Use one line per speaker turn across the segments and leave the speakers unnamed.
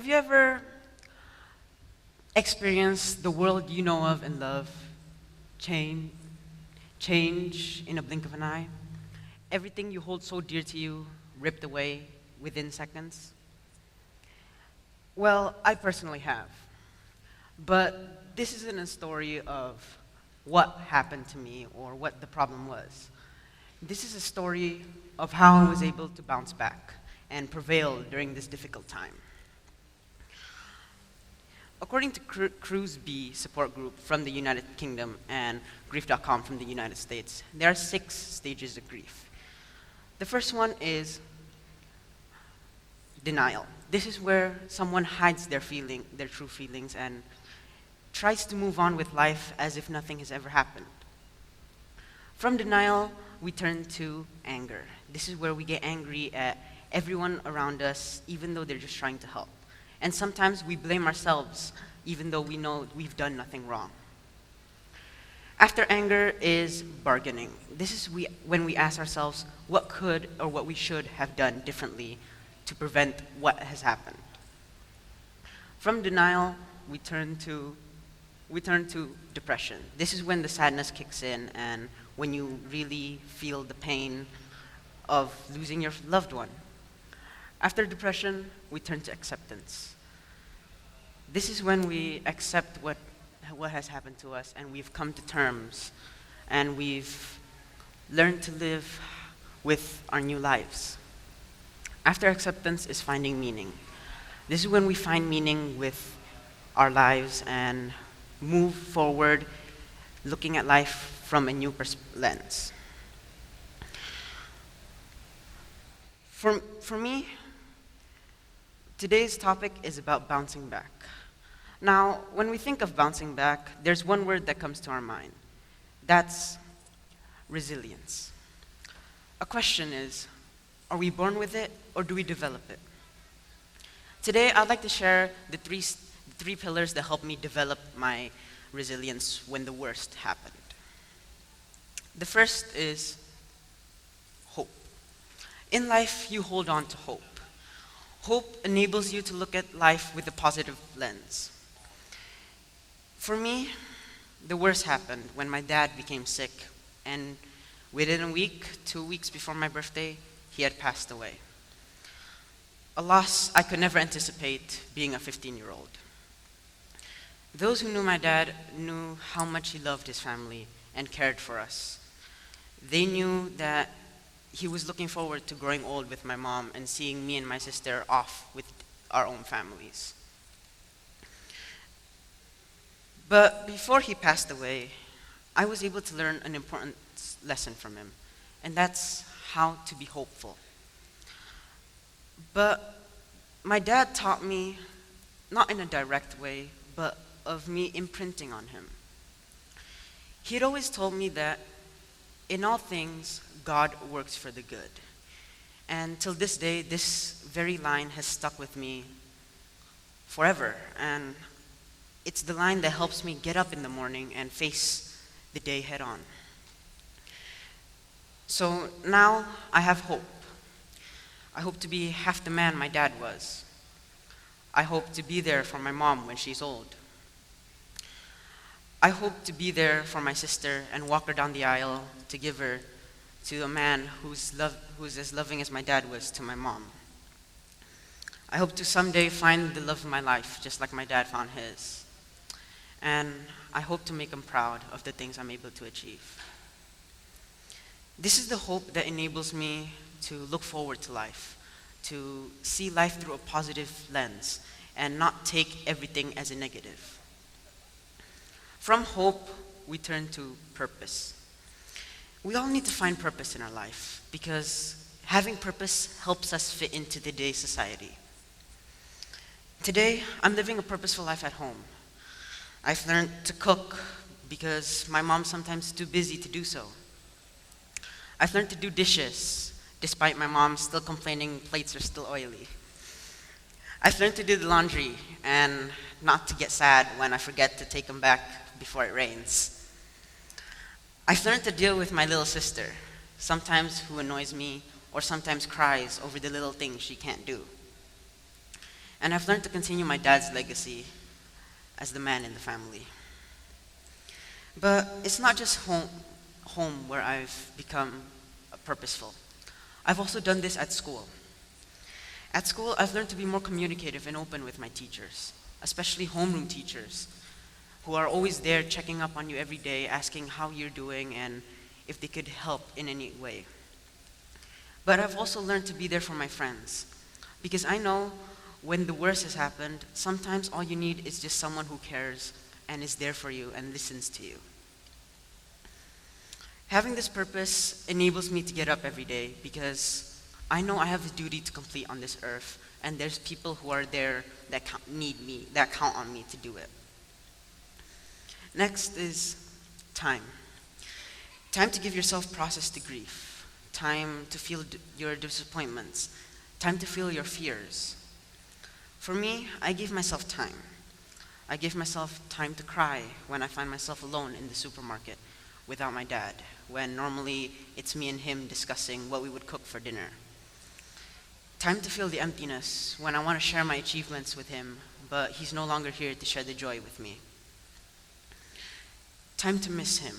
you ever experienced the world you know of and love change, change in a blink of an eye? Everything you hold so dear to you ripped away within seconds? Well, I personally have. But this isn't a story of what happened to me or what the problem was. This is a story of how I was able to bounce back and prevail during this difficult time. According to Cruise B support group from the United Kingdom and grief.com from the United States, there are 6 stages of grief. The first one is denial. This is where someone hides their true feelings, and tries to move on with life as if nothing has ever happened. From denial, we turn to anger. This is where we get angry at everyone around us, even though they're just trying to help. And sometimes we blame ourselves, even though we know we've done nothing wrong. After anger is bargaining. This is when we ask ourselves what could or what we should have done differently to prevent what has happened. From denial, we turn to depression. This is when the sadness kicks in and when you really feel the pain of losing your loved one. After depression, we turn to acceptance. This is when we accept what has happened to us, and we've come to terms, and we've learned to live with our new lives. After acceptance is finding meaning. This is when we find meaning with our lives and move forward, looking at life from a new lens. For me, today's topic is about bouncing back. Now, when we think of bouncing back, there's one word that comes to our mind. That's resilience. A question is, are we born with it or do we develop it? Today, I'd like to share the three pillars that helped me develop my resilience when the worst happened. The first is hope. In life, you hold on to hope. Hope enables you to look at life with a positive lens. For me, the worst happened when my dad became sick, and within a week, 2 weeks before my birthday, he had passed away. A loss I could never anticipate being a 15-year-old. Those who knew my dad knew how much he loved his family and cared for us. They knew that he was looking forward to growing old with my mom and seeing me and my sister off with our own families. But before he passed away, I was able to learn an important lesson from him, and that's how to be hopeful. But my dad taught me, not in a direct way, but of me imprinting on him. He had always told me that in all things, God works for the good. And till this day, this very line has stuck with me forever. And it's the line that helps me get up in the morning and face the day head on. So now I have hope. I hope to be half the man my dad was. I hope to be there for my mom when she's old. I hope to be there for my sister and walk her down the aisle to give her to a man who's as loving as my dad was to my mom. I hope to someday find the love of my life, just like my dad found his. And I hope to make him proud of the things I'm able to achieve. This is the hope that enables me to look forward to life, to see life through a positive lens, and not take everything as a negative. From hope, we turn to purpose. We all need to find purpose in our life because having purpose helps us fit into today's society. Today, I'm living a purposeful life at home. I've learned to cook because my mom's sometimes too busy to do so. I've learned to do dishes despite my mom still complaining plates are still oily. I've learned to do the laundry and not to get sad when I forget to take them back before it rains. I've learned to deal with my little sister, sometimes who annoys me or sometimes cries over the little things she can't do. And I've learned to continue my dad's legacy as the man in the family. But it's not just home where I've become purposeful. I've also done this at school. At school, I've learned to be more communicative and open with my teachers, especially homeroom teachers, who are always there checking up on you every day, asking how you're doing and if they could help in any way. But I've also learned to be there for my friends, because I know when the worst has happened, sometimes all you need is just someone who cares and is there for you and listens to you. Having this purpose enables me to get up every day because I know I have a duty to complete on this earth, and there's people who are there that need me, that count on me to do it. Next is time. Time to give yourself process to grief. Time to feel your disappointments. Time to feel your fears. For me, I give myself time. I give myself time to cry when I find myself alone in the supermarket without my dad, when normally it's me and him discussing what we would cook for dinner. Time to feel the emptiness when I want to share my achievements with him, but he's no longer here to share the joy with me. Time to miss him.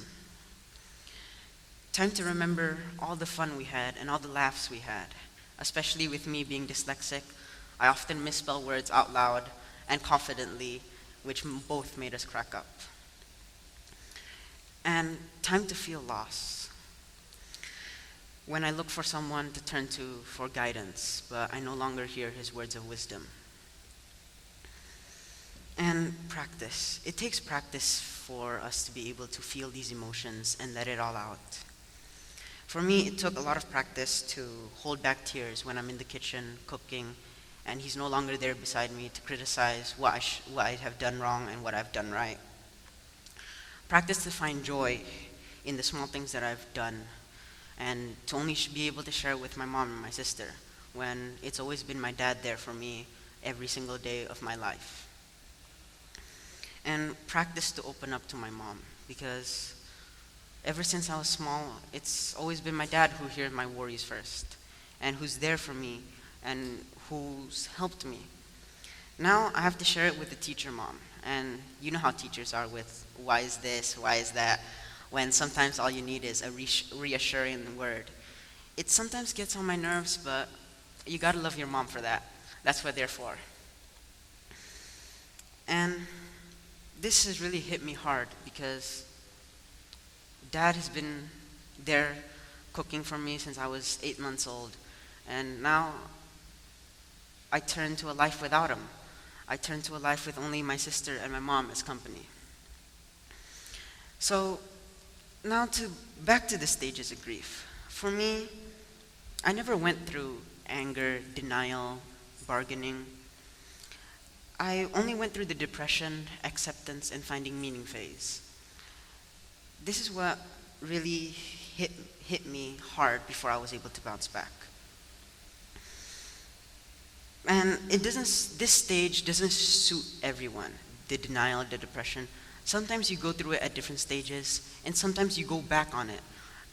Time to remember all the fun we had and all the laughs we had. Especially with me being dyslexic, I often misspell words out loud and confidently, which both made us crack up. And time to feel loss. When I look for someone to turn to for guidance, but I no longer hear his words of wisdom. And practice. It takes practice for us to be able to feel these emotions and let it all out. For me, it took a lot of practice to hold back tears when I'm in the kitchen cooking and he's no longer there beside me to criticize what I have done wrong and what I've done right. Practice to find joy in the small things that I've done and to only be able to share with my mom and my sister when it's always been my dad there for me every single day of my life. And practice to open up to my mom because ever since I was small, it's always been my dad who hears my worries first and who's there for me and who's helped me. Now I have to share it with the teacher mom. And you know how teachers are with why is this, why is that, when sometimes all you need is a reassuring word. It sometimes gets on my nerves, but you gotta love your mom for that. That's what they're for. And this has really hit me hard because Dad has been there cooking for me since I was 8 months old. And now I turn to a life without him. I turn to a life with only my sister and my mom as company. So now back to the stages of grief. For me, I never went through anger, denial, bargaining. I only went through the depression, acceptance, and finding meaning phase. This is what really hit me hard before I was able to bounce back. And this stage doesn't suit everyone, the denial, the depression. Sometimes you go through it at different stages, and sometimes you go back on it.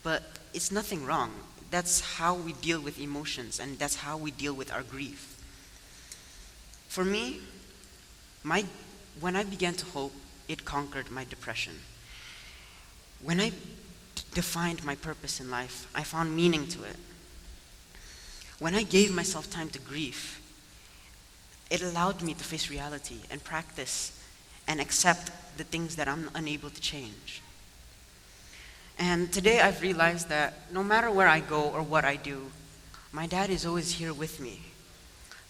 But it's nothing wrong. That's how we deal with emotions, and that's how we deal with our grief. For me, when I began to hope, it conquered my depression. When I defined my purpose in life, I found meaning to it. When I gave myself time to grieve, it allowed me to face reality and practice and accept the things that I'm unable to change. And today I've realized that no matter where I go or what I do, my dad is always here with me.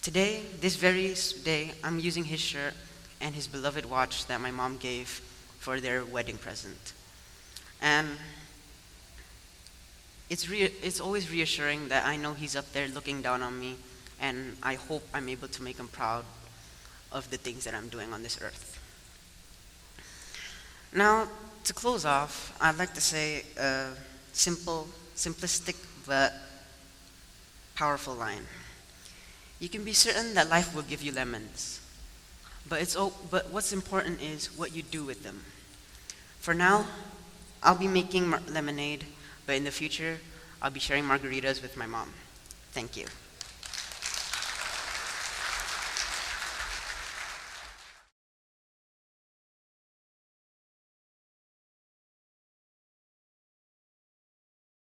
Today, this very day, I'm using his shirt and his beloved watch that my mom gave for their wedding present. And it's always reassuring that I know he's up there looking down on me, and I hope I'm able to make him proud of the things that I'm doing on this earth. Now, to close off, I'd like to say a simplistic, but powerful line. You can be certain that life will give you lemons, but what's important is what you do with them. For now, I'll be making lemonade, but in the future, I'll be sharing margaritas with my mom. Thank you.